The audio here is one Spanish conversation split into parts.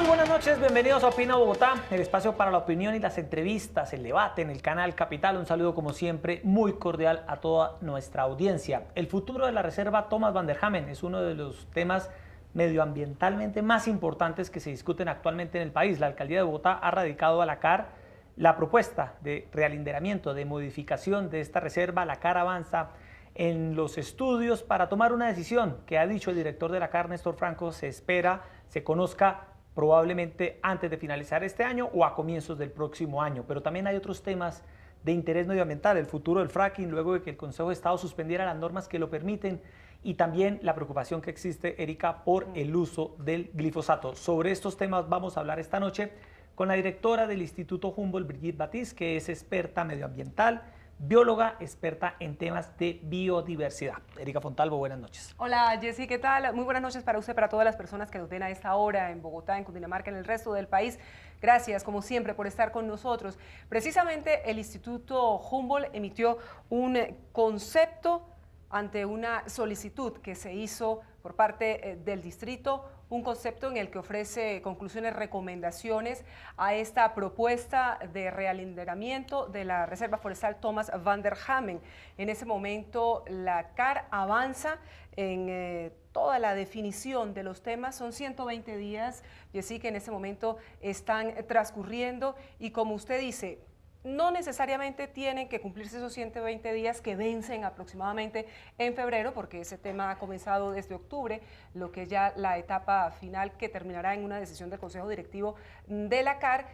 buenas noches, bienvenidos a Opina Bogotá, el espacio para la opinión y las entrevistas, el debate en el canal Capital. Un saludo como siempre muy cordial a toda nuestra audiencia. El futuro de la reserva Thomas van der Hamen es uno de los temas medioambientalmente más importantes que se discuten actualmente en el país. La alcaldía de Bogotá ha radicado a la CAR la propuesta de realinderamiento, de modificación de esta reserva. La CAR avanza en los estudios para tomar una decisión que ha dicho el director de la CAR, Néstor Franco, se espera se conozca probablemente antes de finalizar este año o a comienzos del próximo año. Pero también hay otros temas de interés medioambiental, el futuro del fracking, luego de que el Consejo de Estado suspendiera las normas que lo permiten, y también la preocupación que existe, Erika, por el uso del glifosato. Sobre estos temas vamos a hablar esta noche con la directora del Instituto Humboldt, Brigitte Batiz, que es experta medioambiental, bióloga, experta en temas de biodiversidad. Erika Fontalvo, buenas noches. Hola Jessy, ¿qué tal? Muy buenas noches para usted, para todas las personas que nos ven a esta hora en Bogotá, en Cundinamarca, en el resto del país. Gracias, como siempre, por estar con nosotros. Precisamente el Instituto Humboldt emitió un concepto ante una solicitud que se hizo por parte del distrito, un concepto en el que ofrece conclusiones, recomendaciones a esta propuesta de realinderamiento de la Reserva Forestal Thomas van der Hamen. En ese momento la CAR avanza en toda la definición de los temas. Son 120 días, y así que en ese momento están transcurriendo, y como usted dice, no necesariamente tienen que cumplirse esos 120 días que vencen aproximadamente en febrero, porque ese tema ha comenzado desde octubre, lo que es ya la etapa final que terminará en una decisión del Consejo Directivo de la CAR,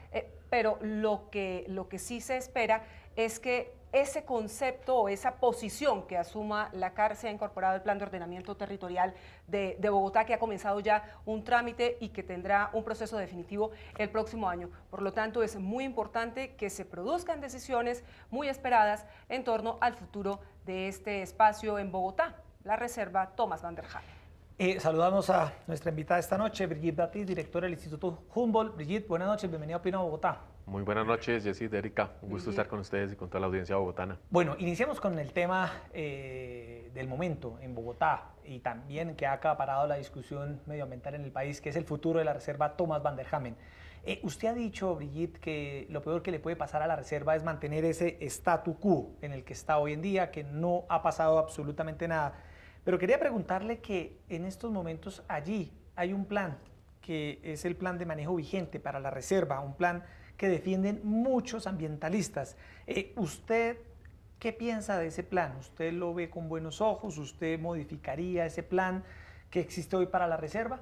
pero lo que sí se espera es que ese concepto o esa posición que asuma la CAR sea incorporado al Plan de Ordenamiento Territorial de Bogotá, que ha comenzado ya un trámite y que tendrá un proceso definitivo el próximo año. Por lo tanto, es muy importante que se produzcan decisiones muy esperadas en torno al futuro de este espacio en Bogotá, la Reserva Thomas van der Hamen. Saludamos a nuestra invitada esta noche, Brigitte Batiz, directora del Instituto Humboldt. Brigitte, buenas noches, bienvenida a Opina Bogotá. Muy buenas noches, Jessy, Erika. Un gusto estar con ustedes y con toda la audiencia bogotana. Bueno, iniciemos con el tema del momento en Bogotá y también que ha acaparado la discusión medioambiental en el país, que es el futuro de la reserva Thomas van der Hamen. Usted ha dicho, Brigitte, que lo peor que le puede pasar a la reserva es mantener ese statu quo en el que está hoy en día, que no ha pasado absolutamente nada. Pero quería preguntarle que en estos momentos allí hay un plan, que es el plan de manejo vigente para la reserva, un plan que defienden muchos ambientalistas. ¿Usted qué piensa de ese plan? ¿Usted lo ve con buenos ojos? ¿Usted modificaría ese plan que existe hoy para la reserva?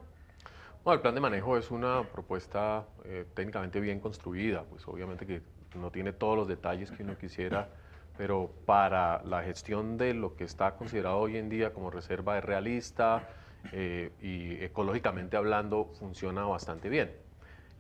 Bueno, el plan de manejo es una propuesta técnicamente bien construida, pues obviamente que no tiene todos los detalles que uno quisiera, pero para la gestión de lo que está considerado hoy en día como reserva es realista y ecológicamente hablando funciona bastante bien.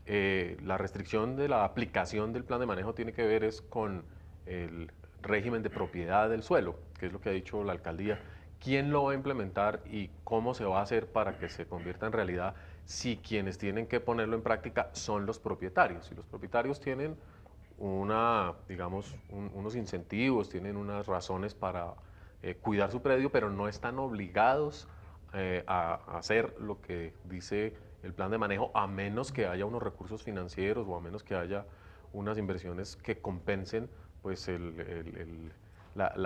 La restricción de la aplicación del plan de manejo tiene que ver es con el régimen de propiedad del suelo, que es lo que ha dicho la alcaldía. ¿Quién lo va a implementar y cómo se va a hacer para que se convierta en realidad si quienes tienen que ponerlo en práctica son los propietarios? Si los propietarios tienen unos incentivos, tienen unas razones para cuidar su predio, pero no están obligados a hacer lo que dice el plan de manejo, a menos que haya unos recursos financieros o a menos que haya unas inversiones que compensen pues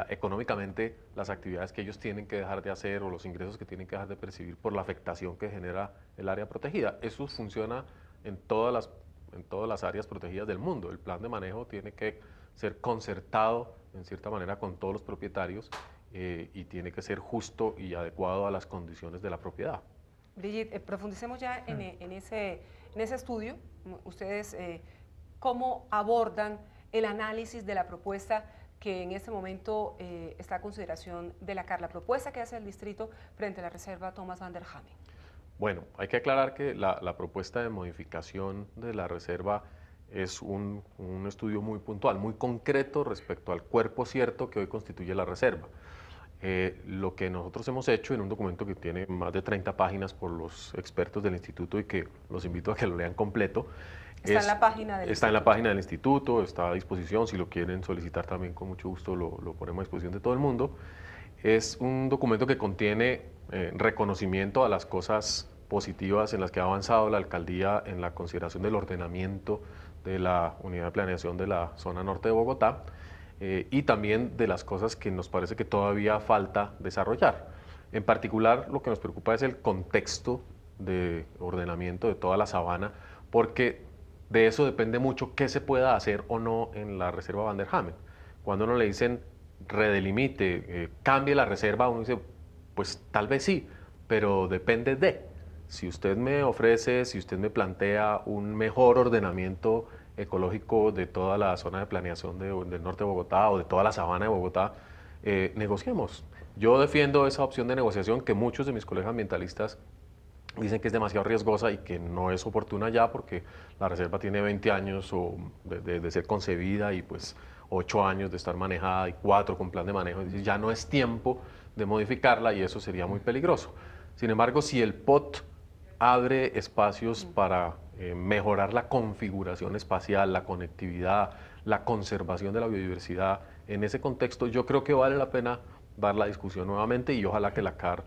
económicamente las actividades que ellos tienen que dejar de hacer o los ingresos que tienen que dejar de percibir por la afectación que genera el área protegida. Eso funciona en todas las áreas protegidas del mundo. El plan de manejo tiene que ser concertado en cierta manera con todos los propietarios y tiene que ser justo y adecuado a las condiciones de la propiedad. Brigitte, profundicemos ya en ese estudio. Ustedes, ¿cómo abordan el análisis de la propuesta que en este momento está a consideración de la CAR, la propuesta que hace el distrito frente a la reserva Thomas van der Hamen? Bueno, hay que aclarar que la propuesta de modificación de la reserva es un estudio muy puntual, muy concreto respecto al cuerpo cierto que hoy constituye la reserva. Lo que nosotros hemos hecho en un documento que tiene más de 30 páginas por los expertos del instituto y que los invito a que lo lean completo. Está en la página del Está en la página del instituto, está a disposición, si lo quieren solicitar también con mucho gusto lo ponemos a disposición de todo el mundo. Es un documento que contiene reconocimiento a las cosas positivas en las que ha avanzado la alcaldía en la consideración del ordenamiento de la unidad de planeación de la zona norte de Bogotá, y también de las cosas que nos parece que todavía falta desarrollar. En particular, lo que nos preocupa es el contexto de ordenamiento de toda la sabana, porque de eso depende mucho qué se pueda hacer o no en la reserva Van der Hamen. Cuando uno le dicen redelimite, cambie la reserva, uno dice, pues tal vez sí, pero depende de. Si usted me ofrece, si usted me plantea un mejor ordenamiento ecológico de toda la zona de planeación del norte de Bogotá o de toda la sabana de Bogotá, negociemos. Yo defiendo esa opción de negociación que muchos de mis colegas ambientalistas dicen que es demasiado riesgosa y que no es oportuna ya porque la reserva tiene 20 años de ser concebida y pues 8 años de estar manejada y 4 con plan de manejo. Es decir, ya no es tiempo de modificarla y eso sería muy peligroso. Sin embargo, si el POT abre espacios para mejorar la configuración espacial, la conectividad, la conservación de la biodiversidad, en ese contexto yo creo que vale la pena dar la discusión nuevamente y ojalá que la CAR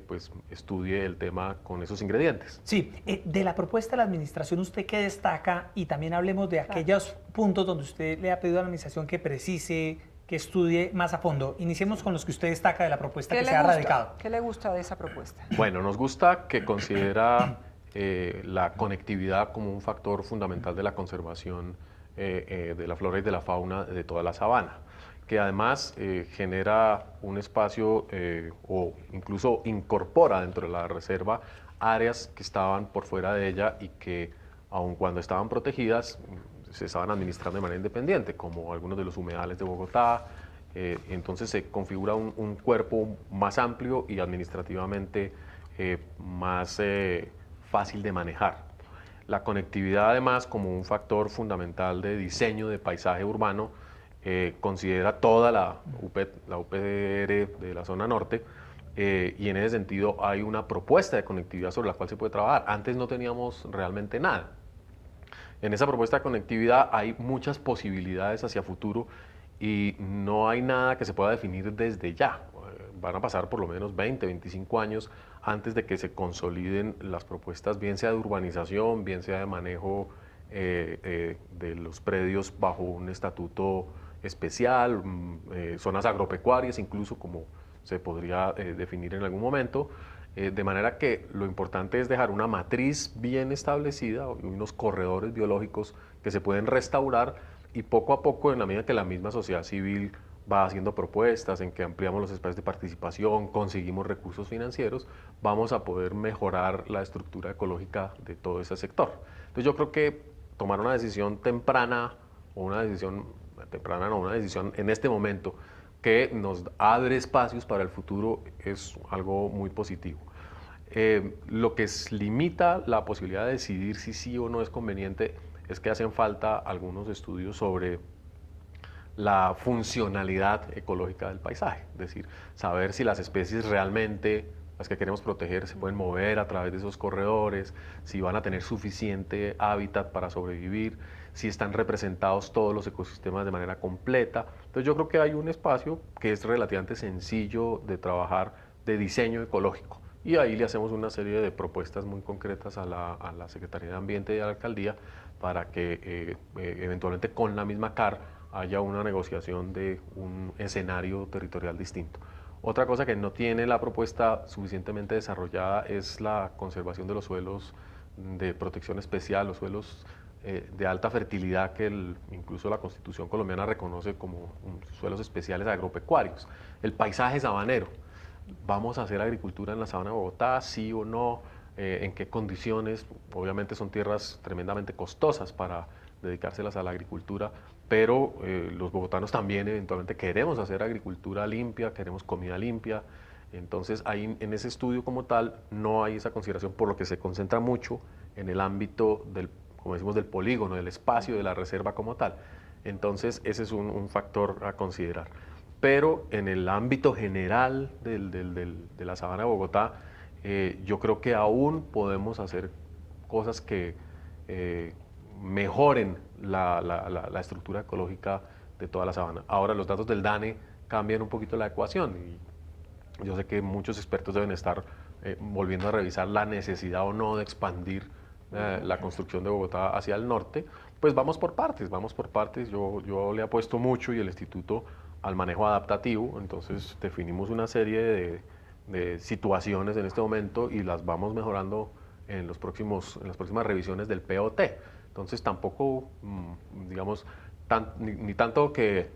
pues estudie el tema con esos ingredientes. Sí, de la propuesta de la administración, ¿usted qué destaca? Y también hablemos de aquellos puntos donde usted le ha pedido a la administración que precise, que estudie más a fondo. Iniciemos con los que usted destaca de la propuesta que se ha radicado. ¿Qué le gusta de esa propuesta? Bueno, nos gusta que considera la conectividad como un factor fundamental de la conservación de la flora y de la fauna de toda la sabana, que además genera un espacio o incluso incorpora dentro de la reserva áreas que estaban por fuera de ella y que aun cuando estaban protegidas se estaban administrando de manera independiente, como algunos de los humedales de Bogotá. Entonces se configura un cuerpo más amplio y administrativamente más fácil de manejar. La conectividad además como un factor fundamental de diseño de paisaje urbano considera toda la UPR de la zona norte y en ese sentido hay una propuesta de conectividad sobre la cual se puede trabajar. Antes no teníamos realmente nada. En esa propuesta de conectividad hay muchas posibilidades hacia futuro y no hay nada que se pueda definir desde ya. Van a pasar por lo menos 20, 25 años antes de que se consoliden las propuestas, bien sea de urbanización, bien sea de manejo de los predios bajo un estatuto especial, zonas agropecuarias incluso, como se podría definir en algún momento. De manera que lo importante es dejar una matriz bien establecida, unos corredores biológicos que se pueden restaurar y poco a poco, en la medida que la misma sociedad civil va haciendo propuestas, en que ampliamos los espacios de participación, conseguimos recursos financieros, vamos a poder mejorar la estructura ecológica de todo ese sector. Entonces yo creo que tomar una decisión temprana, o una decisión temprana, no, una decisión en este momento, que nos abre espacios para el futuro es algo muy positivo. Lo que limita la posibilidad de decidir si sí o no es conveniente es que hacen falta algunos estudios sobre la funcionalidad ecológica del paisaje, es decir, saber si las especies realmente, las que queremos proteger, se pueden mover a través de esos corredores, si van a tener suficiente hábitat para sobrevivir, si están representados todos los ecosistemas de manera completa. Entonces yo creo que hay un espacio que es relativamente sencillo de trabajar de diseño ecológico y ahí le hacemos una serie de propuestas muy concretas a la Secretaría de Ambiente y a la Alcaldía para que eventualmente con la misma CAR haya una negociación de un escenario territorial distinto. Otra cosa que no tiene la propuesta suficientemente desarrollada es la conservación de los suelos de protección especial, los suelos de alta fertilidad que incluso la Constitución colombiana reconoce como suelos especiales agropecuarios. El paisaje sabanero. ¿Vamos a hacer agricultura en la sabana de Bogotá? ¿Sí o no? ¿En qué condiciones? Obviamente son tierras tremendamente costosas para dedicárselas a la agricultura, pero los bogotanos también eventualmente queremos hacer agricultura limpia, queremos comida limpia. Entonces ahí en ese estudio como tal no hay esa consideración, por lo que se concentra mucho en el ámbito del, como decimos, del polígono, del espacio, de la reserva como tal. Entonces ese es un factor a considerar. Pero en el ámbito general de la sabana de Bogotá, yo creo que aún podemos hacer cosas que mejoren la estructura ecológica de toda la sabana. Ahora los datos del DANE cambian un poquito la ecuación y yo sé que muchos expertos deben estar volviendo a revisar la necesidad o no de expandir la construcción de Bogotá hacia el norte, pues vamos por partes, vamos por partes. Yo le apuesto mucho y el instituto al manejo adaptativo, entonces definimos una serie de situaciones en este momento y las vamos mejorando en las próximas revisiones del POT. Entonces tampoco, digamos, ni tanto que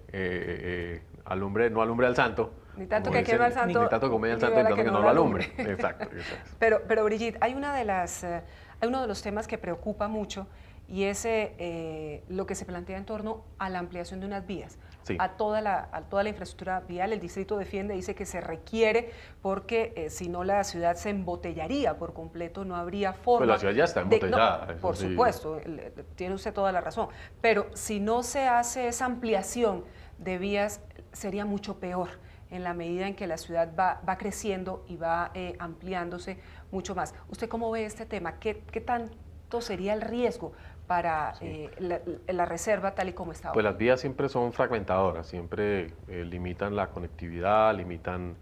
no alumbre al santo, ni tanto que queme al santo, ni tanto que come al santo, ni tanto que no lo alumbre. Exacto. Pero Brigitte, hay uno de los temas que preocupa mucho y es lo que se plantea en torno a la ampliación de unas vías, sí, a toda la infraestructura vial. El distrito defiende, dice que se requiere porque si no la ciudad se embotellaría por completo, no habría forma. Pues la ciudad ya está embotellada. No, por supuesto, tiene usted toda la razón, pero si no se hace esa ampliación de vías, sería mucho peor en la medida en que la ciudad va creciendo y va ampliándose mucho más. ¿Usted cómo ve este tema? ¿Qué tanto sería el riesgo para la reserva tal y como está ahora? Pues las vías siempre son fragmentadoras, siempre limitan la conectividad, limitan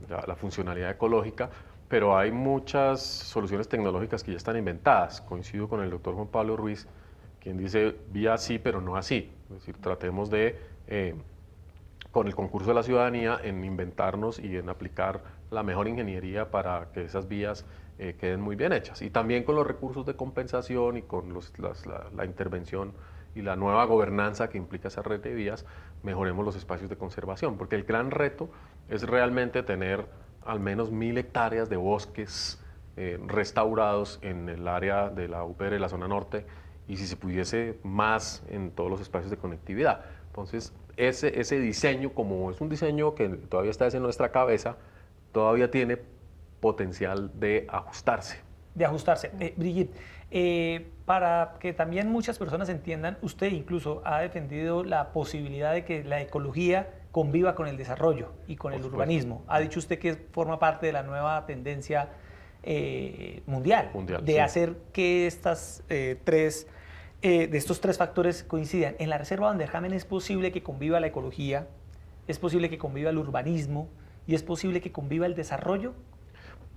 la funcionalidad ecológica, pero hay muchas soluciones tecnológicas que ya están inventadas. Coincido con el doctor Juan Pablo Ruiz, quien dice vía sí, pero no así. Es decir, tratemos de, con el concurso de la ciudadanía, en inventarnos y en aplicar la mejor ingeniería para que esas vías queden muy bien hechas. Y también con los recursos de compensación y con la intervención y la nueva gobernanza que implica esa red de vías, mejoremos los espacios de conservación, porque el gran reto es realmente tener al menos 1000 hectáreas de bosques restaurados en el área de la UPR, la zona norte, y si se pudiese más en todos los espacios de conectividad. Entonces, ese diseño, como es un diseño que todavía está en nuestra cabeza, todavía tiene potencial de ajustarse. Brigitte, para que también muchas personas entiendan, usted incluso ha defendido la posibilidad de que la ecología conviva con el desarrollo y con el urbanismo. Ha dicho usted que forma parte de la nueva tendencia mundial de sí, hacer que estos tres factores coincidan. En la reserva Van der Hamen es posible que conviva la ecología, es posible que conviva el urbanismo y es posible que conviva el desarrollo.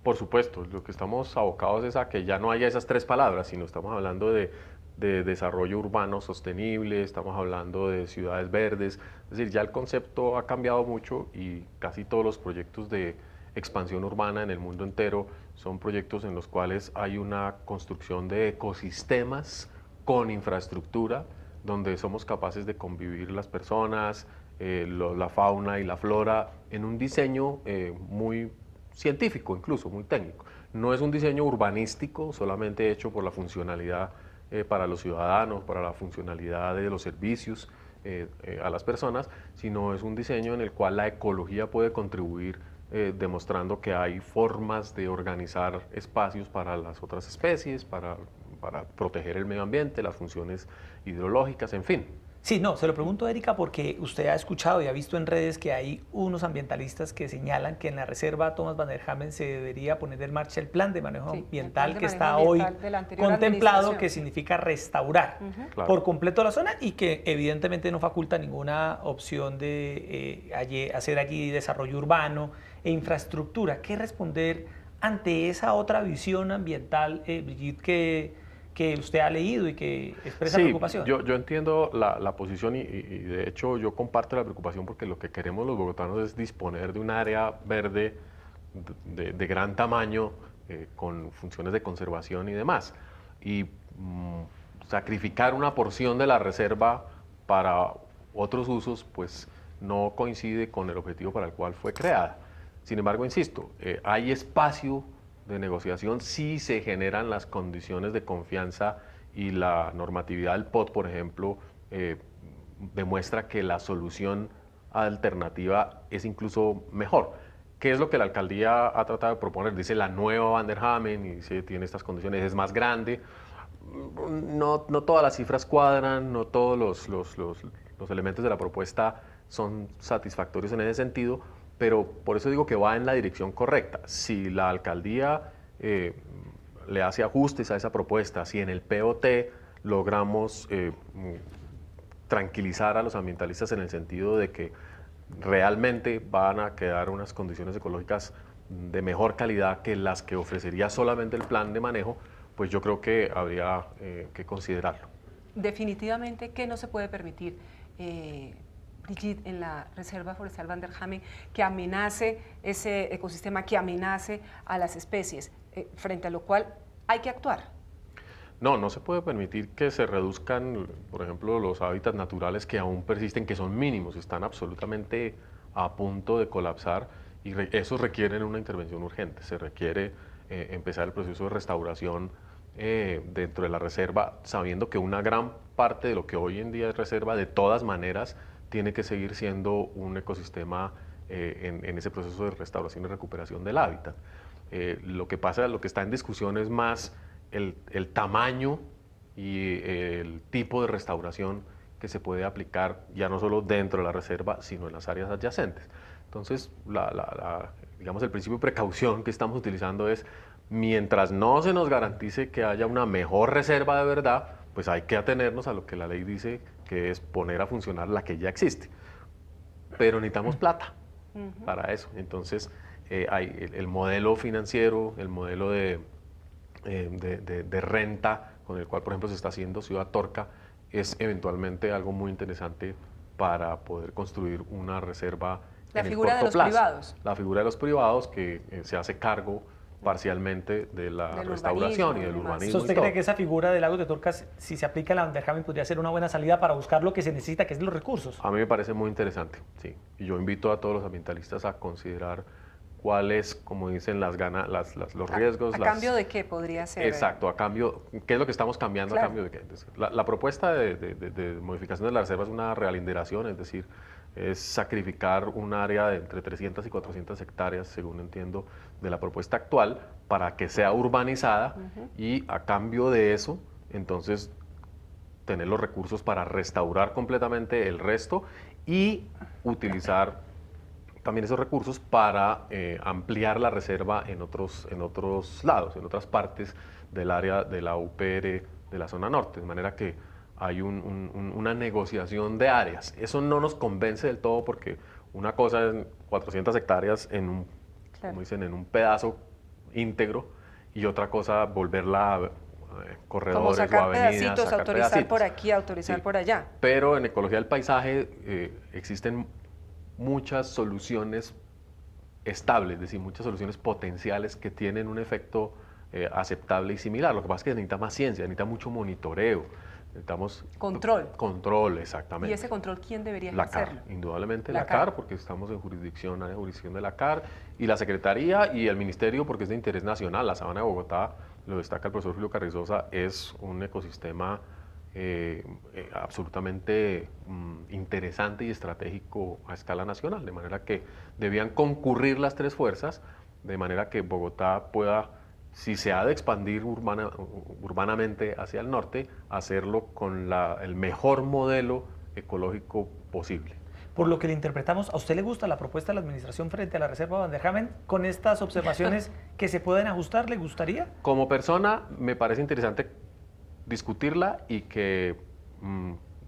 Por supuesto, lo que estamos abocados es a que ya no haya esas tres palabras, sino estamos hablando de desarrollo urbano sostenible, estamos hablando de ciudades verdes, es decir, ya el concepto ha cambiado mucho y casi todos los proyectos de expansión urbana en el mundo entero son proyectos en los cuales hay una construcción de ecosistemas con infraestructura, donde somos capaces de convivir las personas, la fauna y la flora, en un diseño muy científico, incluso muy técnico. No es un diseño urbanístico solamente hecho por la funcionalidad para los ciudadanos, para la funcionalidad de los servicios a las personas, sino es un diseño en el cual la ecología puede contribuir demostrando que hay formas de organizar espacios para las otras especies, para proteger el medio ambiente, las funciones hidrológicas, en fin. Sí, no, se lo pregunto, Erika, porque usted ha escuchado y ha visto en redes que hay unos ambientalistas que señalan que en la reserva Thomas Van der Hamen se debería poner en marcha el plan de manejo ambiental que está hoy contemplado, que significa restaurar por completo la zona y que evidentemente no faculta ninguna opción de hacer allí desarrollo urbano e infraestructura. ¿Qué responder ante esa otra visión ambiental, Brigitte, que usted ha leído y que expresa preocupación? Yo entiendo la posición y de hecho yo comparto la preocupación porque lo que queremos los bogotanos es disponer de un área verde de gran tamaño con funciones de conservación y demás. Y sacrificar una porción de la reserva para otros usos pues no coincide con el objetivo para el cual fue creada. Sin embargo, insisto, hay espacio de negociación si se generan las condiciones de confianza y la normatividad del POT, por ejemplo, demuestra que la solución alternativa es incluso mejor. ¿Qué es lo que la alcaldía ha tratado de proponer? Dice la nueva Van der Hamen y dice tiene estas condiciones, es más grande. No todas las cifras cuadran, no todos los elementos de la propuesta son satisfactorios en ese sentido, pero por eso digo que va en la dirección correcta. Si la alcaldía le hace ajustes a esa propuesta, si en el POT logramos tranquilizar a los ambientalistas en el sentido de que realmente van a quedar unas condiciones ecológicas de mejor calidad que las que ofrecería solamente el plan de manejo, pues yo creo que habría que considerarlo. Definitivamente, ¿qué no se puede permitir, Brigitte, en la Reserva Forestal Van der Hamen, que amenace ese ecosistema, que amenace a las especies, frente a lo cual hay que actuar? No, no se puede permitir que se reduzcan, por ejemplo, los hábitats naturales que aún persisten, que son mínimos, están absolutamente a punto de colapsar y esos requieren una intervención urgente. Se requiere empezar el proceso de restauración dentro de la reserva, sabiendo que una gran parte de lo que hoy en día es reserva, de todas maneras, tiene que seguir siendo un ecosistema en ese proceso de restauración y recuperación del hábitat. Lo que pasa, lo que está en discusión es más el tamaño y el tipo de restauración que se puede aplicar ya no solo dentro de la reserva, sino en las áreas adyacentes. Entonces, digamos, el principio de precaución que estamos utilizando es, mientras no se nos garantice que haya una mejor reserva de verdad, pues hay que atenernos a lo que la ley dice, que es poner a funcionar la que ya existe. Pero necesitamos plata para eso. Entonces, hay el modelo financiero, el modelo de renta con el cual, por ejemplo, se está haciendo Ciudad Torca, es eventualmente algo muy interesante para poder construir una reserva La en el figura de corto los plazo. privados. La figura de los privados que se hace cargo parcialmente de la Del restauración urbanismo y del y demás. urbanismo. ¿Usted y todo. cree que esa figura de Lagos de Torcas, si se aplica a la Van der Hamen, podría ser una buena salida para buscar lo que se necesita, que es los recursos? A mí me parece muy interesante, sí. Y yo invito a todos los ambientalistas a considerar cuáles, como dicen, los riesgos. ¿A cambio de qué podría ser? Exacto, a cambio, ¿qué es lo que estamos cambiando Claro. a cambio de qué? Entonces, la propuesta de modificación de la reserva es una realinderación, es decir, es sacrificar un área de entre 300 y 400 hectáreas, según entiendo, de la propuesta actual, para que sea urbanizada y a cambio de eso, entonces, tener los recursos para restaurar completamente el resto y utilizar también esos recursos para ampliar la reserva en otros lados, en otras partes del área de la UPR de la zona norte, de manera que hay una negociación de áreas. Eso no nos convence del todo porque una cosa es 400 hectáreas en un, Claro. como dicen, en un pedazo íntegro y otra cosa volverla corredores Como sacar o avenidas, pedacitos, sacar autorizar pedacitos. por aquí, autorizar Sí. por allá. Pero en ecología del paisaje existen muchas soluciones estables, es decir, muchas soluciones potenciales que tienen un efecto aceptable y similar. Lo que pasa es que necesita más ciencia, necesita mucho monitoreo, necesitamos Control. Control, exactamente. ¿Y ese control quién debería La hacerlo? CAR, indudablemente La la CAR. CAR, porque estamos en jurisdicción, área de jurisdicción de la CAR, y la Secretaría y el Ministerio, porque es de interés nacional. La Sabana de Bogotá, lo destaca el profesor Julio Carrizosa, es un ecosistema absolutamente interesante y estratégico a escala nacional, de manera que debían concurrir las tres fuerzas, de manera que Bogotá pueda, si se ha de expandir urbanamente hacia el norte, hacerlo con el mejor modelo ecológico posible. Por lo que le interpretamos, ¿a usted le gusta la propuesta de la administración frente a la Reserva Van der Hamen? Con estas observaciones que se pueden ajustar, ¿le gustaría? Como persona, me parece interesante discutirla y que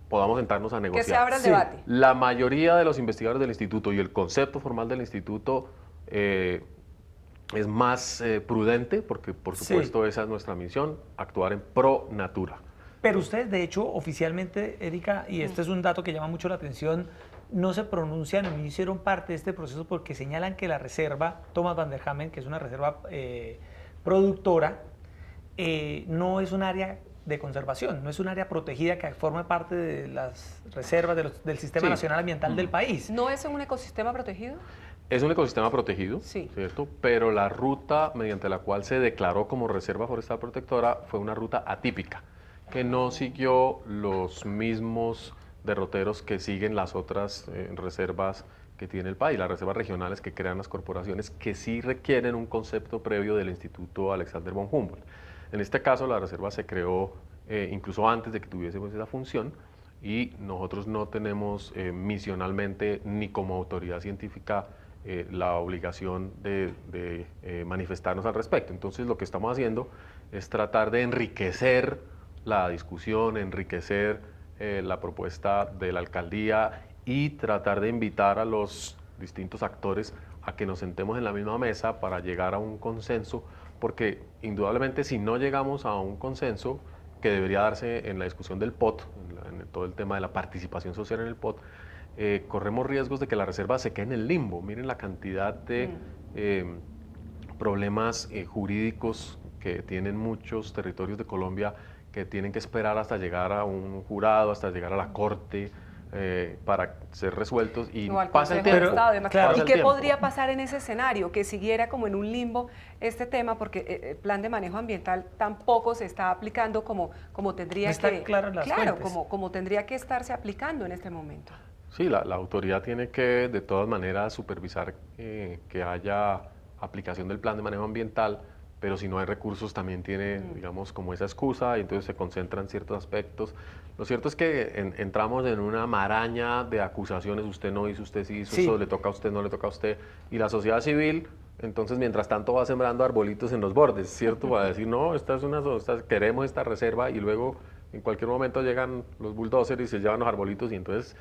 podamos sentarnos a negociar. Que se abra el Sí. debate. La mayoría de los investigadores del instituto y el concepto formal del instituto es más prudente, porque por Sí. supuesto esa es nuestra misión, actuar en pro natura. Pero ustedes, de hecho, oficialmente, Erika, y este es un dato que llama mucho la atención, no se pronuncian o no hicieron parte de este proceso porque señalan que la reserva Thomas Van der Hamen, que es una reserva productora, no es un área de conservación, no es un área protegida que forma parte de las reservas del Sistema Sí. Nacional Ambiental del país. ¿No es un ecosistema protegido? Es un ecosistema protegido, Sí. ¿cierto? Pero la ruta mediante la cual se declaró como Reserva Forestal Protectora fue una ruta atípica, que no siguió los mismos derroteros que siguen las otras reservas que tiene el país, las reservas regionales que crean las corporaciones, que sí requieren un concepto previo del Instituto Alexander von Humboldt. En este caso, la reserva se creó incluso antes de que tuviésemos esa función y nosotros no tenemos misionalmente ni como autoridad científica la obligación de manifestarnos al respecto. Entonces, lo que estamos haciendo es tratar de enriquecer la discusión, enriquecer la propuesta de la alcaldía y tratar de invitar a los distintos actores a que nos sentemos en la misma mesa para llegar a un consenso, porque indudablemente si no llegamos a un consenso, que debería darse en la discusión del POT, en todo el tema de la participación social en el POT, corremos riesgos de que la reserva se quede en el limbo. Miren la cantidad de problemas jurídicos que tienen muchos territorios de Colombia, que tienen que esperar hasta llegar a un jurado, hasta llegar a la corte, para ser resueltos, y pasa el tiempo. ¿Y qué podría pasar en ese escenario? Que siguiera como en un limbo este tema, porque el plan de manejo ambiental tampoco se está aplicando como tendría que... como tendría que estarse aplicando en este momento. Sí, la autoridad tiene que de todas maneras supervisar que haya aplicación del plan de manejo ambiental, pero si no hay recursos también tiene, digamos, como esa excusa, y entonces se concentran ciertos aspectos. Lo cierto es que entramos en una maraña de acusaciones: usted no hizo, usted sí hizo, eso le toca a usted, no le toca a usted, y la sociedad civil, entonces, mientras tanto, va sembrando arbolitos en los bordes, ¿cierto? Va a decir, no, queremos esta reserva, y luego en cualquier momento llegan los bulldozers y se llevan los arbolitos, y entonces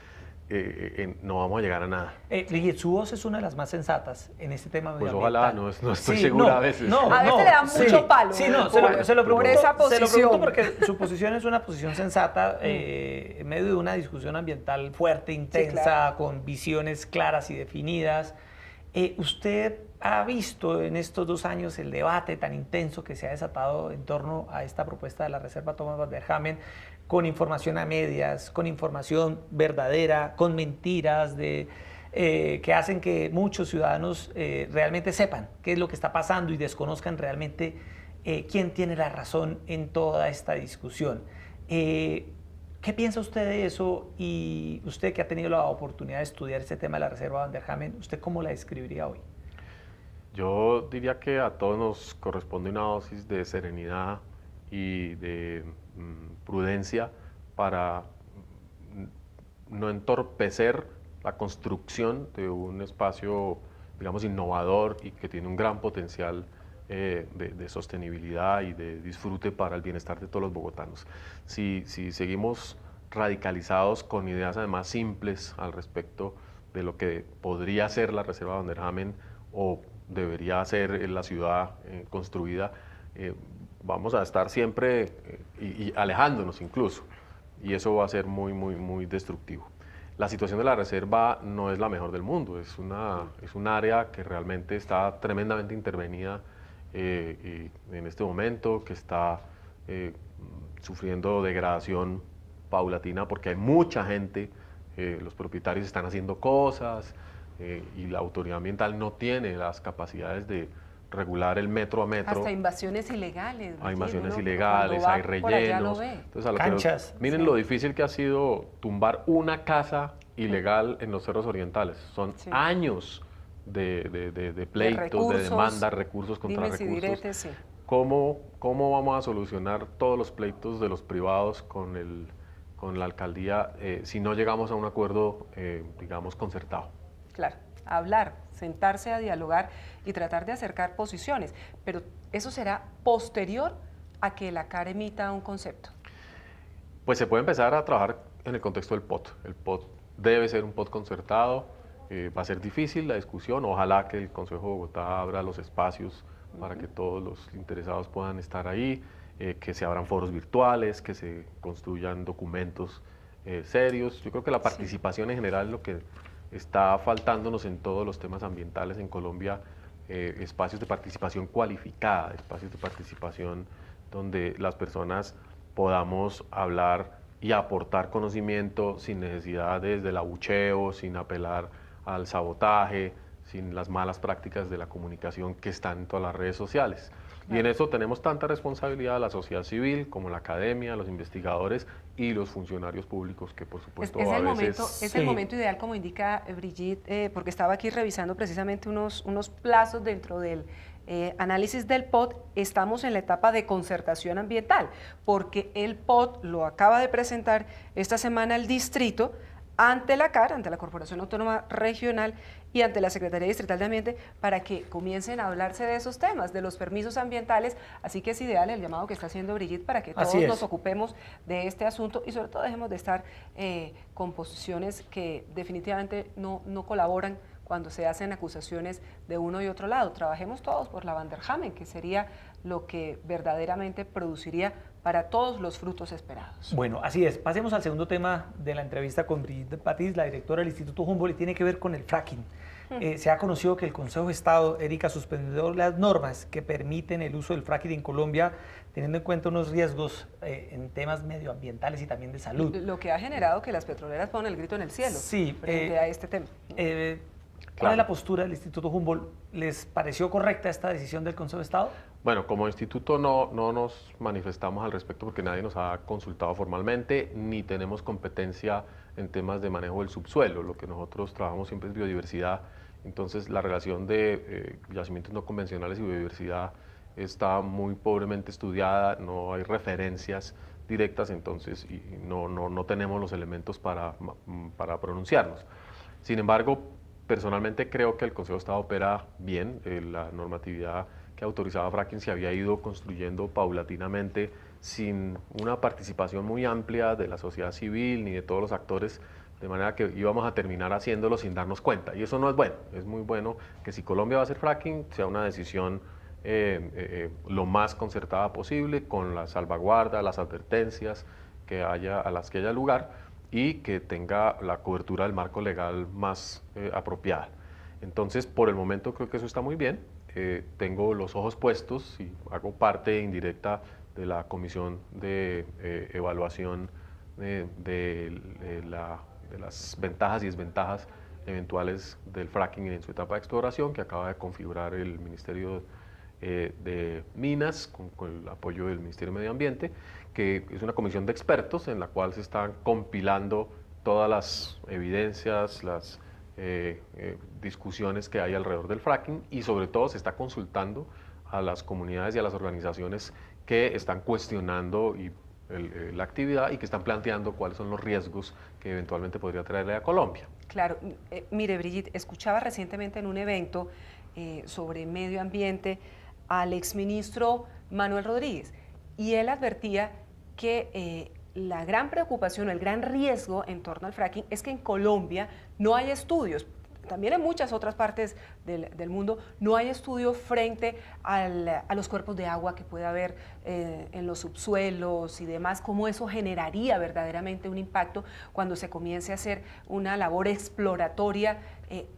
no vamos a llegar a nada. Brigitte, su voz es una de las más sensatas en este tema medioambiental. Pues ojalá, no estoy segura a veces. A veces le da mucho palo. Sí, se lo pregunto, esa posición. Se lo pregunto porque su posición es una posición sensata en medio de una discusión ambiental fuerte, intensa, con visiones claras y definidas. ¿Usted ha visto en estos 2 años el debate tan intenso que se ha desatado en torno a esta propuesta de la Reserva Thomas van der Hamen, con información a medias, con información verdadera, con mentiras que hacen que muchos ciudadanos realmente sepan qué es lo que está pasando y desconozcan realmente quién tiene la razón en toda esta discusión? ¿Qué piensa usted de eso? Y usted, que ha tenido la oportunidad de estudiar este tema de la Reserva van der Hamen, ¿usted cómo la describiría hoy? Yo diría que a todos nos corresponde una dosis de serenidad y de prudencia para no entorpecer la construcción de un espacio, digamos, innovador y que tiene un gran potencial de sostenibilidad y de disfrute para el bienestar de todos los bogotanos. Si seguimos radicalizados con ideas además simples al respecto de lo que podría ser la Reserva van der Hamen o debería ser la ciudad construida, vamos a estar siempre y alejándonos incluso, y eso va a ser muy destructivo. La situación de la reserva no es la mejor del mundo, es un área que realmente está tremendamente intervenida en este momento, que está sufriendo degradación paulatina porque hay mucha gente, los propietarios están haciendo cosas, y la autoridad ambiental no tiene las capacidades de regular el metro a metro. Hasta invasiones ilegales. Hay invasiones ilegales, hay rellenos. Entonces, canchas. Miren lo difícil que ha sido tumbar una casa ilegal en los Cerros Orientales. Son años de pleitos, de demandas, recursos contra recursos. Diretes, ¿Cómo vamos a solucionar todos los pleitos de los privados con la alcaldía si no llegamos a un acuerdo, digamos, concertado? Claro, hablar, sentarse a dialogar y tratar de acercar posiciones, pero eso será posterior a que la CAR emita un concepto. Pues se puede empezar a trabajar en el contexto del POT. El POT debe ser un POT concertado, va a ser difícil la discusión, ojalá que el Consejo de Bogotá abra los espacios para que todos los interesados puedan estar ahí, que se abran foros virtuales, que se construyan documentos serios. Yo creo que la participación en general es lo que está faltándonos en todos los temas ambientales en Colombia, espacios de participación cualificada, espacios de participación donde las personas podamos hablar y aportar conocimiento sin necesidades del abucheo, sin apelar al sabotaje, sin las malas prácticas de la comunicación que están en todas las redes sociales. Y en eso tenemos tanta responsabilidad la sociedad civil como la academia, los investigadores y los funcionarios públicos que por supuesto es el momento ideal, como indica Brigitte, porque estaba aquí revisando precisamente unos plazos dentro del análisis del POT. Estamos en la etapa de concertación ambiental, porque el POT lo acaba de presentar esta semana el distrito ante la CAR, ante la Corporación Autónoma Regional y ante la Secretaría Distrital de Ambiente, para que comiencen a hablarse de esos temas, de los permisos ambientales. Así que es ideal el llamado que está haciendo Brigitte para que todos nos ocupemos de este asunto y sobre todo dejemos de estar con posiciones que definitivamente no colaboran cuando se hacen acusaciones de uno y otro lado. Trabajemos todos por la Van der Hamen, que sería lo que verdaderamente produciría para todos los frutos esperados. Bueno, así es. Pasemos al segundo tema de la entrevista con Brigitte Batiz, la directora del Instituto Humboldt, y tiene que ver con el fracking. Se ha conocido que el Consejo de Estado, Erika, suspendió las normas que permiten el uso del fracking en Colombia, teniendo en cuenta unos riesgos en temas medioambientales y también de salud. Lo que ha generado que las petroleras pongan el grito en el cielo frente a este tema. ¿Cuál es la postura del Instituto Humboldt? ¿Les pareció correcta esta decisión del Consejo de Estado? Bueno, como instituto no nos manifestamos al respecto porque nadie nos ha consultado formalmente, ni tenemos competencia en temas de manejo del subsuelo. Lo que nosotros trabajamos siempre es biodiversidad. Entonces, la relación de yacimientos no convencionales y biodiversidad está muy pobremente estudiada, no hay referencias directas, entonces no tenemos los elementos para pronunciarnos. Sin embargo, personalmente creo que el Consejo de Estado opera bien. La normatividad que autorizaba fracking se había ido construyendo paulatinamente sin una participación muy amplia de la sociedad civil ni de todos los actores, de manera que íbamos a terminar haciéndolo sin darnos cuenta. Y eso no es bueno. Es muy bueno que si Colombia va a hacer fracking, sea una decisión lo más concertada posible, con la salvaguarda, las advertencias a las que haya lugar, y que tenga la cobertura del marco legal más apropiada. Entonces, por el momento creo que eso está muy bien. Tengo los ojos puestos y hago parte indirecta de la comisión de evaluación de las ventajas y desventajas eventuales del fracking en su etapa de exploración, que acaba de configurar el Ministerio de Minas con el apoyo del Ministerio de Medio Ambiente, que es una comisión de expertos en la cual se están compilando todas las evidencias, las discusiones que hay alrededor del fracking, y sobre todo se está consultando a las comunidades y a las organizaciones que están cuestionando la actividad y que están planteando cuáles son los riesgos que eventualmente podría traerle a Colombia. Claro, mire Brigitte, escuchaba recientemente en un evento sobre medio ambiente al exministro Manuel Rodríguez, y él advertía que la gran preocupación, el gran riesgo en torno al fracking es que en Colombia no hay estudios. También en muchas otras partes del mundo no hay estudios frente a los cuerpos de agua que puede haber en los subsuelos y demás, cómo eso generaría verdaderamente un impacto cuando se comience a hacer una labor exploratoria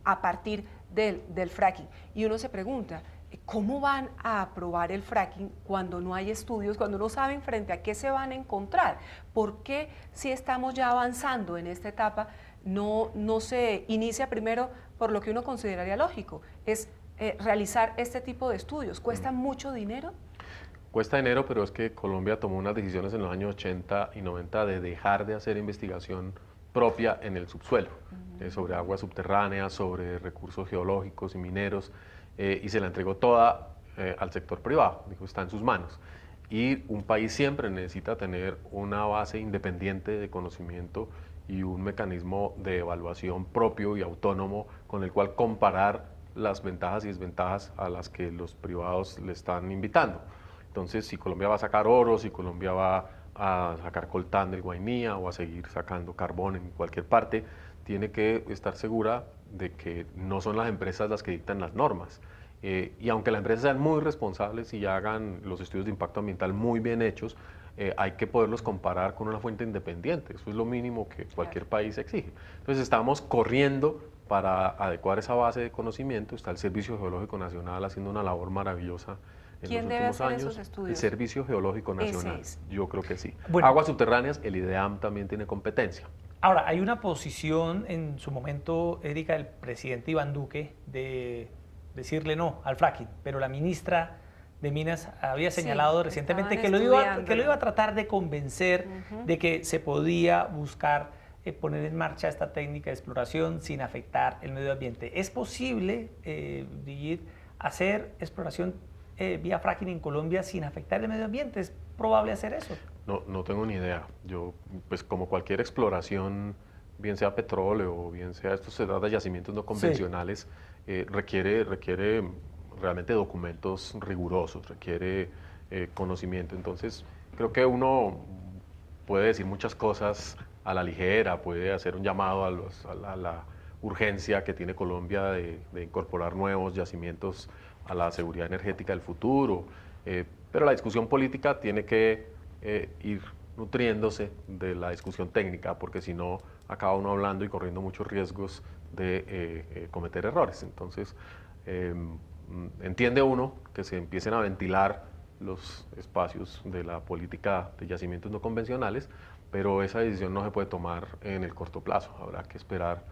a partir del fracking. Y uno se pregunta, ¿cómo van a aprobar el fracking cuando no hay estudios, cuando no saben frente a qué se van a encontrar? ¿Por qué, si estamos ya avanzando en esta etapa, no se inicia primero por lo que uno consideraría lógico? Es realizar este tipo de estudios. ¿Cuesta mucho dinero? Cuesta dinero, pero es que Colombia tomó unas decisiones en los años 80 y 90 de dejar de hacer investigación propia en el subsuelo, sobre aguas subterráneas, sobre recursos geológicos y mineros, y se la entregó toda al sector privado. Dijo, está en sus manos. Y un país siempre necesita tener una base independiente de conocimiento y un mecanismo de evaluación propio y autónomo con el cual comparar las ventajas y desventajas a las que los privados le están invitando. Entonces, si Colombia va a sacar oro, si Colombia va a sacar coltán del Guainía o a seguir sacando carbón en cualquier parte, tiene que estar segura de que no son las empresas las que dictan las normas. Y aunque las empresas sean muy responsables y hagan los estudios de impacto ambiental muy bien hechos, hay que poderlos comparar con una fuente independiente. Eso es lo mínimo que cualquier país exige. Entonces estamos corriendo para adecuar esa base de conocimiento. Está el Servicio Geológico Nacional haciendo una labor maravillosa en los últimos años. Esos estudios? El Servicio Geológico Nacional. Yo creo que sí. Bueno. Aguas subterráneas, el IDEAM también tiene competencia. Ahora, hay una posición en su momento, Erika, del presidente Iván Duque de decirle no al fracking, pero la ministra de Minas había señalado recientemente que lo iba a tratar de convencer de que se podía buscar poner en marcha esta técnica de exploración sin afectar el medio ambiente. ¿Es posible, Brigitte, hacer exploración vía fracking en Colombia sin afectar el medio ambiente? ¿Es probable hacer eso? No tengo ni idea. Yo, pues como cualquier exploración, bien sea petróleo o bien sea estos se trata de yacimientos no convencionales, requiere realmente documentos rigurosos, requiere conocimiento. Entonces, creo que uno puede decir muchas cosas a la ligera, puede hacer un llamado a la urgencia que tiene Colombia de incorporar nuevos yacimientos a la seguridad energética del futuro, pero la discusión política tiene que ir nutriéndose de la discusión técnica, porque si no acaba uno hablando y corriendo muchos riesgos de cometer errores. Entonces, entiende uno que se empiecen a ventilar los espacios de la política de yacimientos no convencionales, pero esa decisión no se puede tomar en el corto plazo. Habrá que esperar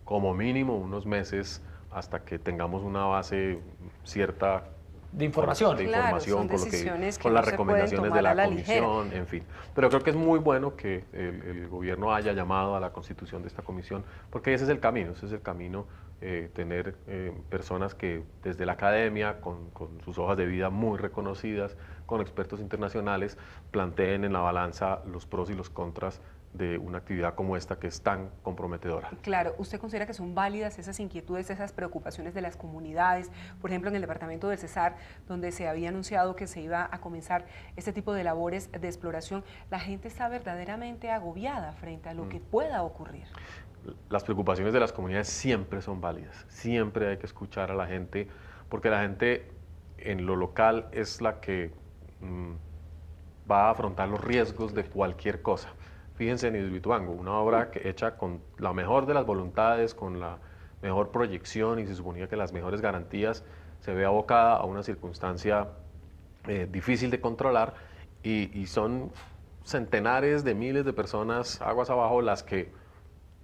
como mínimo unos meses hasta que tengamos una base cierta de información. Claro, son con, decisiones con que las no se pueden recomendaciones de tomar a la la comisión, ligera. en fin. Pero creo que es muy bueno que el gobierno haya llamado a la constitución de esta comisión, porque ese es el camino, tener personas que desde la academia, con sus hojas de vida muy reconocidas, con expertos internacionales, planteen en la balanza los pros y los contras de una actividad como esta que es tan comprometedora. Claro, ¿usted considera que son válidas esas inquietudes, esas preocupaciones de las comunidades? Por ejemplo, en el departamento del Cesar, donde se había anunciado que se iba a comenzar este tipo de labores de exploración, la gente está verdaderamente agobiada frente a lo que pueda ocurrir. Las preocupaciones de las comunidades siempre son válidas, siempre hay que escuchar a la gente, porque la gente en lo local es la que va a afrontar los riesgos de cualquier cosa. Fíjense en Hidroituango, una obra hecha con la mejor de las voluntades, con la mejor proyección, y se suponía que las mejores garantías, se ve abocada a una circunstancia difícil de controlar, y son centenares de miles de personas aguas abajo las que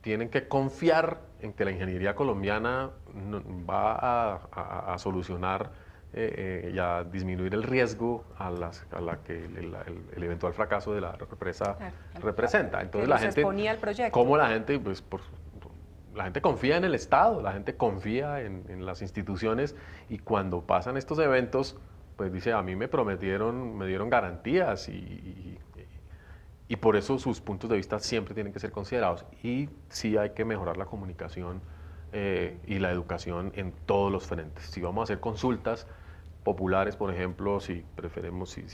tienen que confiar en que la ingeniería colombiana va a solucionar y a disminuir el riesgo a la que el eventual fracaso de la represa representa. Entonces la gente, ¿cómo la gente? Pues la gente confía en el Estado, la gente confía en las instituciones, y cuando pasan estos eventos, pues dice, a mí me prometieron, me dieron garantías, y por eso sus puntos de vista siempre tienen que ser considerados. Y sí hay que mejorar la comunicación y la educación en todos los frentes. Si vamos a hacer consultas populares, por ejemplo, si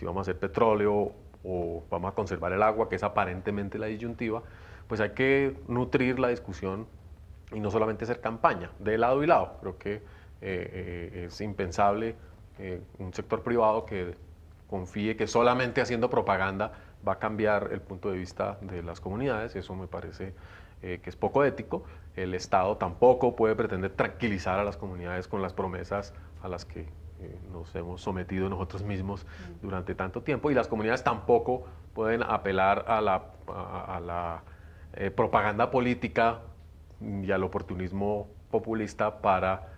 vamos a hacer petróleo o vamos a conservar el agua, que es aparentemente la disyuntiva, pues hay que nutrir la discusión y no solamente hacer campaña, de lado y lado. Creo que es impensable un sector privado que confíe que solamente haciendo propaganda va a cambiar el punto de vista de las comunidades. Eso me parece que es poco ético. El Estado tampoco puede pretender tranquilizar a las comunidades con las promesas a las que nos hemos sometido nosotros mismos durante tanto tiempo, y las comunidades tampoco pueden apelar a la propaganda política y al oportunismo populista para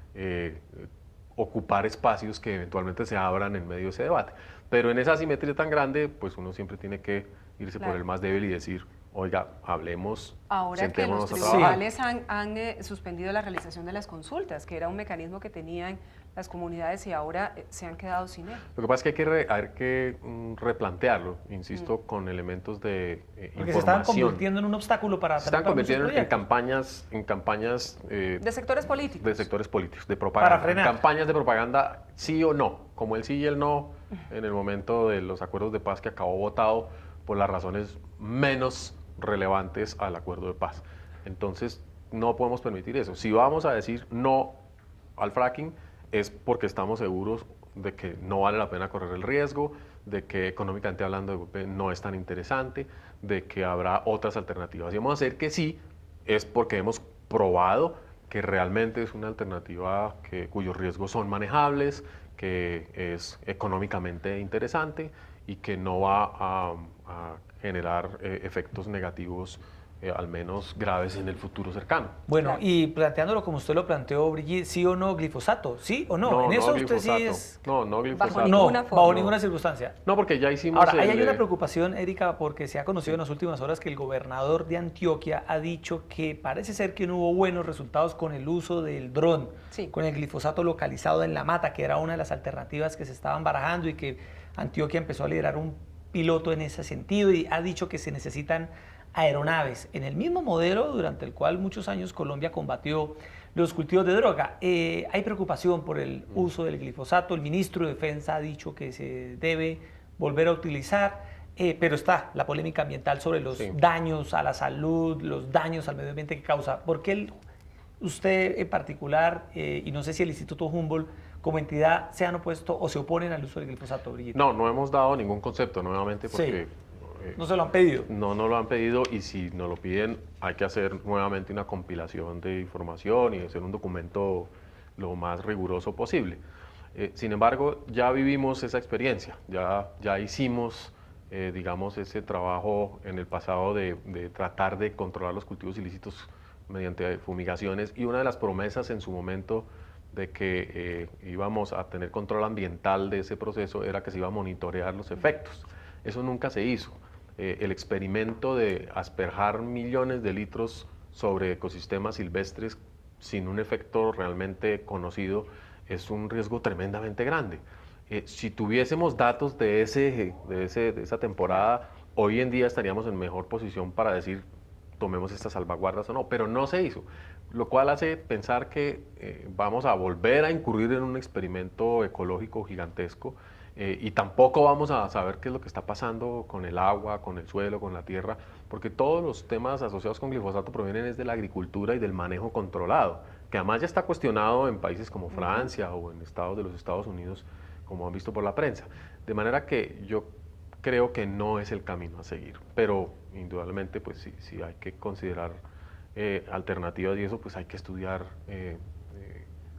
ocupar espacios que eventualmente se abran en medio de ese debate. Pero en esa asimetría tan grande, pues uno siempre tiene que irse por el más débil y decir, oiga, hablemos, ahora que los sentémonos a trabajar. tribunales han suspendido la realización de las consultas, que era un mecanismo que tenían las comunidades, y ahora se han quedado sin él. Lo que pasa es que hay que replantearlo, insisto, con elementos de Porque información. se están convirtiendo en un obstáculo para... Se están convirtiendo en campañas de sectores políticos. De sectores políticos, de propaganda. Para frenar. Campañas de propaganda, sí o no, como el sí y el no, en el momento de los acuerdos de paz que acabó votado por las razones menos relevantes al acuerdo de paz. Entonces, no podemos permitir eso. Si vamos a decir no al fracking, es porque estamos seguros de que no vale la pena correr el riesgo, de que económicamente hablando no es tan interesante, de que habrá otras alternativas. Y vamos a hacer que sí, es porque hemos probado que realmente es una alternativa cuyos riesgos son manejables, que es económicamente interesante y que no va a generar efectos negativos al menos graves en el futuro cercano. Bueno, Claro. y planteándolo como usted lo planteó, Brigitte, ¿sí o no glifosato? ¿Sí o no? En eso usted sí es... No glifosato. Bajo No, ninguna bajo forma. ninguna circunstancia. No, porque ya hicimos Ahora, ahí hay una preocupación, Erika, porque se ha conocido en las últimas horas que el gobernador de Antioquia ha dicho que parece ser que no hubo buenos resultados con el uso del dron, Sí. con el glifosato localizado en la mata, que era una de las alternativas que se estaban barajando, y que Antioquia empezó a liderar un piloto en ese sentido, y ha dicho que se necesitan aeronaves, en el mismo modelo durante el cual muchos años Colombia combatió los cultivos de droga. Hay preocupación por el uso del glifosato. El ministro de Defensa ha dicho que se debe volver a utilizar, pero está la polémica ambiental sobre los daños a la salud, los daños al medio ambiente que causa. ¿Por qué usted en particular, y no sé si el Instituto Humboldt como entidad se han opuesto o se oponen al uso del glifosato, Brigitte? No, no hemos dado ningún concepto nuevamente porque... no se lo han pedido. No nos lo han pedido y si nos lo piden hay que hacer nuevamente una compilación de información y hacer un documento lo más riguroso posible. Sin embargo, ya vivimos esa experiencia, ya hicimos, digamos, ese trabajo en el pasado de tratar de controlar los cultivos ilícitos mediante fumigaciones y una de las promesas en su momento de que íbamos a tener control ambiental de ese proceso era que se iba a monitorear los efectos. Eso nunca se hizo. El experimento de asperjar millones de litros sobre ecosistemas silvestres sin un efecto realmente conocido es un riesgo tremendamente grande. Si tuviésemos datos de esa temporada, hoy en día estaríamos en mejor posición para decir tomemos estas salvaguardas o no, pero no se hizo, lo cual hace pensar que vamos a volver a incurrir en un experimento ecológico gigantesco y tampoco vamos a saber qué es lo que está pasando con el agua, con el suelo, con la tierra, porque todos los temas asociados con glifosato provienen desde la agricultura y del manejo controlado, que además ya está cuestionado en países como Francia o en estados de los Estados Unidos, como han visto por la prensa. De manera que yo creo que no es el camino a seguir, pero indudablemente pues sí hay que considerar alternativas y eso pues hay que estudiar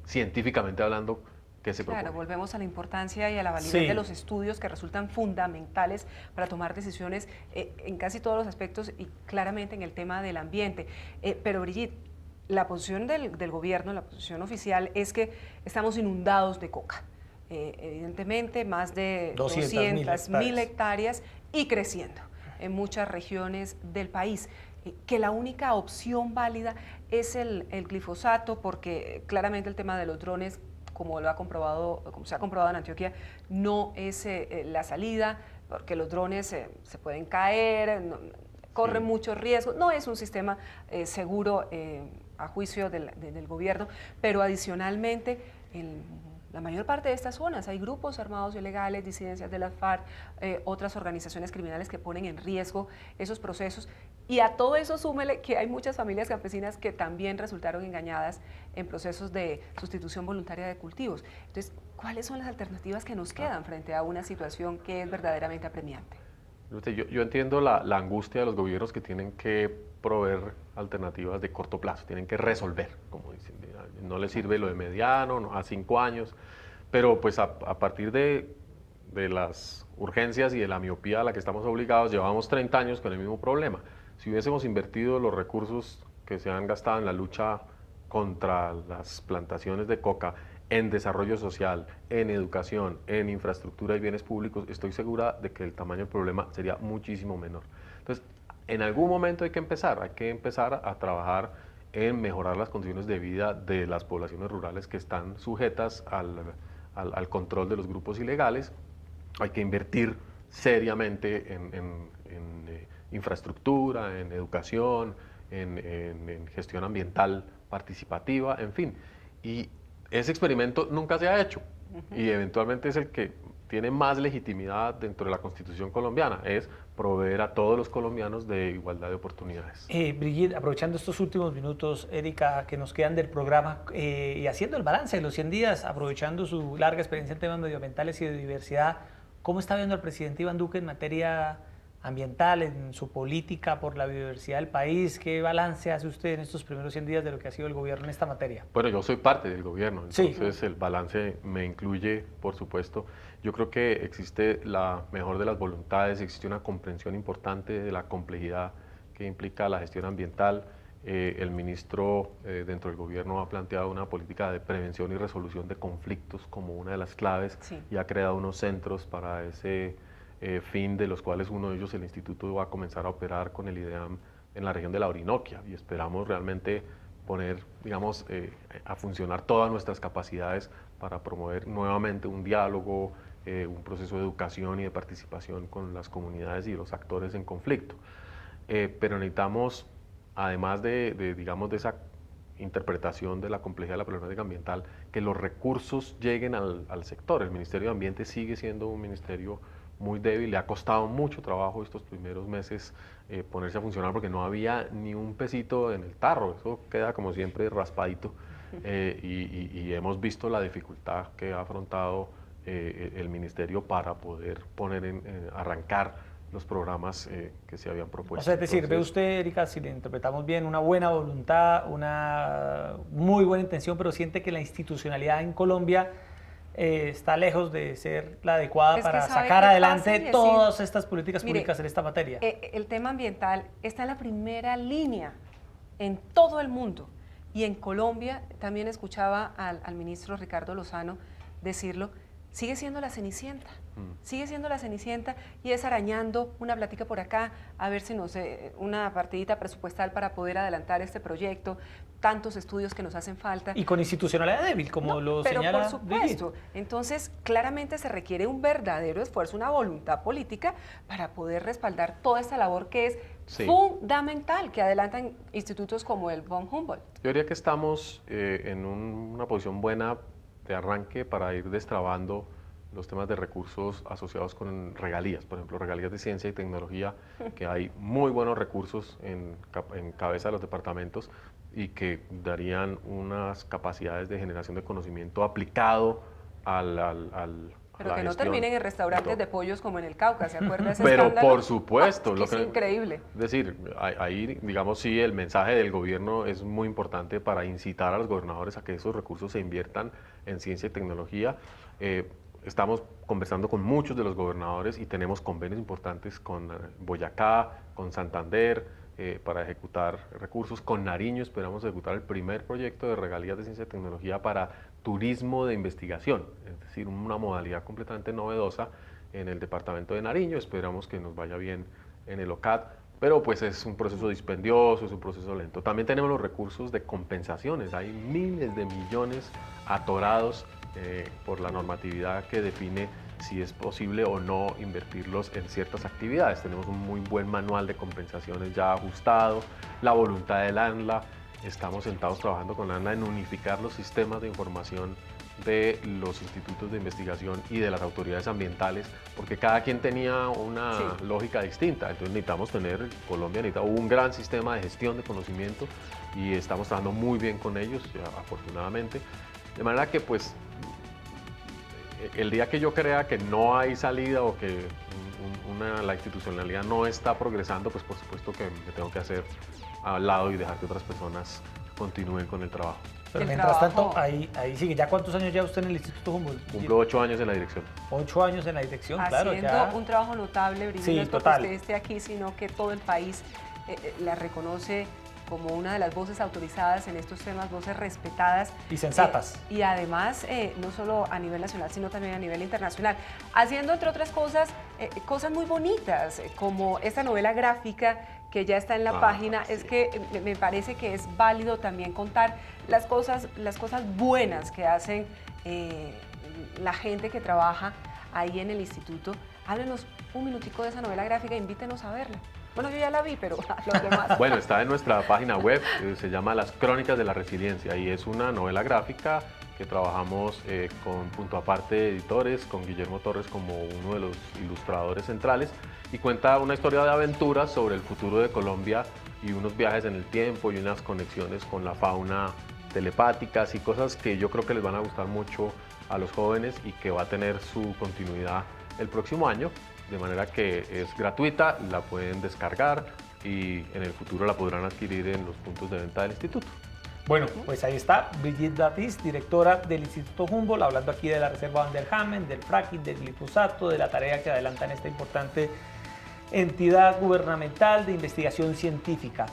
científicamente hablando qué se propone. Claro, volvemos a la importancia y a la validez de los estudios que resultan fundamentales para tomar decisiones en casi todos los aspectos y claramente en el tema del ambiente. Pero Brigitte, la posición del gobierno, la posición oficial es que estamos inundados de coca. Evidentemente más de 200.000 hectáreas y creciendo en muchas regiones del país, que la única opción válida es el glifosato, porque claramente el tema de los drones, como se ha comprobado en Antioquia, no es la salida, porque los drones se pueden caer, corren muchos riesgos, no es un sistema seguro a juicio del gobierno, pero adicionalmente la mayor parte de estas zonas hay grupos armados ilegales, disidencias de las FARC, otras organizaciones criminales que ponen en riesgo esos procesos. Y a todo eso súmele que hay muchas familias campesinas que también resultaron engañadas en procesos de sustitución voluntaria de cultivos. Entonces, ¿cuáles son las alternativas que nos quedan frente a una situación que es verdaderamente apremiante? Yo entiendo la angustia de los gobiernos que tienen que proveer alternativas de corto plazo, tienen que resolver, como dicen, no les sirve lo de mediano, no, a 5 años, pero pues a partir de las urgencias y de la miopía a la que estamos obligados, llevamos 30 años con el mismo problema. Si hubiésemos invertido los recursos que se han gastado en la lucha contra las plantaciones de coca en desarrollo social, en educación, en infraestructura y bienes públicos, estoy segura de que el tamaño del problema sería muchísimo menor. Entonces, en algún momento hay que empezar a trabajar en mejorar las condiciones de vida de las poblaciones rurales que están sujetas al control de los grupos ilegales. Hay que invertir seriamente en infraestructura, en educación, en gestión ambiental participativa, en fin. Y ese experimento nunca se ha hecho y eventualmente es el que tiene más legitimidad dentro de la Constitución colombiana, es proveer a todos los colombianos de igualdad de oportunidades. Brigitte, aprovechando estos últimos minutos, Erika, que nos quedan del programa y haciendo el balance de los 100 días, aprovechando su larga experiencia en temas medioambientales y de diversidad, ¿cómo está viendo al presidente Iván Duque en materia ambiental, en su política por la biodiversidad del país? ¿Qué balance hace usted en estos primeros 100 días de lo que ha sido el gobierno en esta materia? Bueno, yo soy parte del gobierno, entonces el balance me incluye, por supuesto. Yo creo que existe la mejor de las voluntades, existe una comprensión importante de la complejidad que implica la gestión ambiental. El ministro dentro del gobierno ha planteado una política de prevención y resolución de conflictos como una de las claves y ha creado unos centros para ese fin, de los cuales uno de ellos, el instituto, va a comenzar a operar con el IDEAM en la región de la Orinoquia y esperamos realmente poner, digamos, a funcionar todas nuestras capacidades para promover nuevamente un diálogo, un proceso de educación y de participación con las comunidades y los actores en conflicto. Pero necesitamos, además digamos, de esa interpretación de la complejidad de la problemática ambiental, que los recursos lleguen al sector. El Ministerio de Ambiente sigue siendo un ministerio muy débil, le ha costado mucho trabajo estos primeros meses ponerse a funcionar porque no había ni un pesito en el tarro, eso queda como siempre raspadito y hemos visto la dificultad que ha afrontado el ministerio para poder arrancar los programas que se habían propuesto. O sea, es decir, ve usted, Erika, si le interpretamos bien, una buena voluntad, una muy buena intención, pero siente que la institucionalidad en Colombia está lejos de ser la adecuada para sacar adelante todas estas políticas públicas en esta materia. El tema ambiental está en la primera línea en todo el mundo y en Colombia, también escuchaba al ministro Ricardo Lozano decirlo, sigue siendo la Cenicienta. Sigue siendo la Cenicienta y es arañando una plática por acá, a ver si nos una partidita presupuestal para poder adelantar este proyecto, tantos estudios que nos hacen falta. Y con institucionalidad débil, como lo señala. Pero por supuesto, entonces claramente se requiere un verdadero esfuerzo, una voluntad política para poder respaldar toda esta labor que es fundamental, que adelantan institutos como el von Humboldt. Yo diría que estamos en una posición buena de arranque para ir destrabando los temas de recursos asociados con regalías, por ejemplo, regalías de ciencia y tecnología, que hay muy buenos recursos en cabeza de los departamentos y que darían unas capacidades de generación de conocimiento aplicado pero que no terminen en restaurantes de pollos como en el Cauca, ¿se acuerda ese Pero escándalo? por supuesto. Es increíble. Es decir, ahí, digamos, sí, el mensaje del gobierno es muy importante para incitar a los gobernadores a que esos recursos se inviertan en ciencia y tecnología. Estamos conversando con muchos de los gobernadores y tenemos convenios importantes con Boyacá, con Santander, para ejecutar recursos. Con Nariño esperamos ejecutar el primer proyecto de regalías de ciencia y tecnología para turismo de investigación, es decir, una modalidad completamente novedosa en el departamento de Nariño. Esperamos que nos vaya bien en el OCAD, pero pues es un proceso dispendioso, es un proceso lento. También tenemos los recursos de compensaciones, hay miles de millones atorados por la normatividad que define si es posible o no invertirlos en ciertas actividades. Tenemos un muy buen manual de compensaciones ya ajustado, la voluntad del ANLA. Estamos sentados trabajando con ANLA en unificar los sistemas de información de los institutos de investigación y de las autoridades ambientales, porque cada quien tenía una lógica distinta. Entonces necesitamos tener, Colombia necesita un gran sistema de gestión de conocimiento y estamos trabajando muy bien con ellos, afortunadamente. De manera que pues el día que yo crea que no hay salida o que la institucionalidad no está progresando, pues por supuesto que me tengo que hacer al lado y dejar que otras personas continúen con el trabajo. Pero mientras tanto, ahí sigue. ¿Ya cuántos años lleva usted en el Instituto Humboldt? Cumplo 8 años en la dirección. 8 años en la dirección, haciendo claro. Un trabajo notable, Brigitte, sí, no es porque total. usted esté aquí, sino que todo el país la reconoce como una de las voces autorizadas en estos temas, voces respetadas. Y sensatas. Y además, no solo a nivel nacional, sino también a nivel internacional. Haciendo, entre otras cosas, cosas muy bonitas, como esta novela gráfica que ya está en la página. Sí. Es que me parece que es válido también contar las cosas buenas que hacen la gente que trabaja ahí en el instituto. Háblenos un minutico de esa novela gráfica, invítenos a verla. Bueno, yo ya la vi, pero los demás. Bueno, está en nuestra página web, se llama Las Crónicas de la Resiliencia y es una novela gráfica que trabajamos con Punto Aparte Editores, con Guillermo Torres como uno de los ilustradores centrales, y cuenta una historia de aventuras sobre el futuro de Colombia y unos viajes en el tiempo y unas conexiones con la fauna telepáticas y cosas que yo creo que les van a gustar mucho a los jóvenes y que va a tener su continuidad el próximo año. De manera que es gratuita, la pueden descargar y en el futuro la podrán adquirir en los puntos de venta del instituto. Bueno, pues ahí está Brigitte Batiz, directora del Instituto Humboldt, hablando aquí de la Reserva Van der Hamen, del fracking, del glifosato, de la tarea que adelanta en esta importante entidad gubernamental de investigación científica.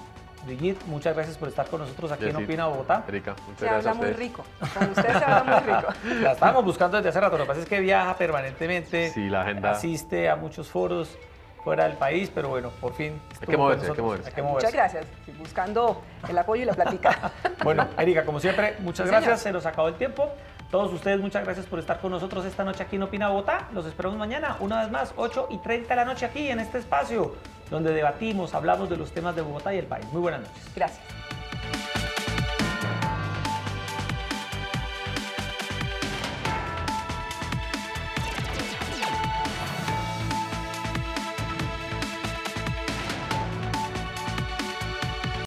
Brigitte, muchas gracias por estar con nosotros aquí en Opina Bogotá. Erika, muchas se gracias habla a ustedes. muy rico, con usted se habla muy rico. La estábamos buscando desde hace rato, lo que pasa es que viaja permanentemente, sí, la agenda. Asiste a muchos foros fuera del país, pero bueno, por fin. Hay que moverse, hay que moverse. Muchas gracias, buscando el apoyo y la plática. Bueno, Erika, como siempre, muchas Sí, gracias, señor. se nos acabó el tiempo. Todos ustedes, muchas gracias por estar con nosotros esta noche aquí en Opina Bogotá. Los esperamos mañana, una vez más, 8:30 de la noche aquí en este espacio, donde debatimos, hablamos de los temas de Bogotá y el país. Muy buenas noches. Gracias.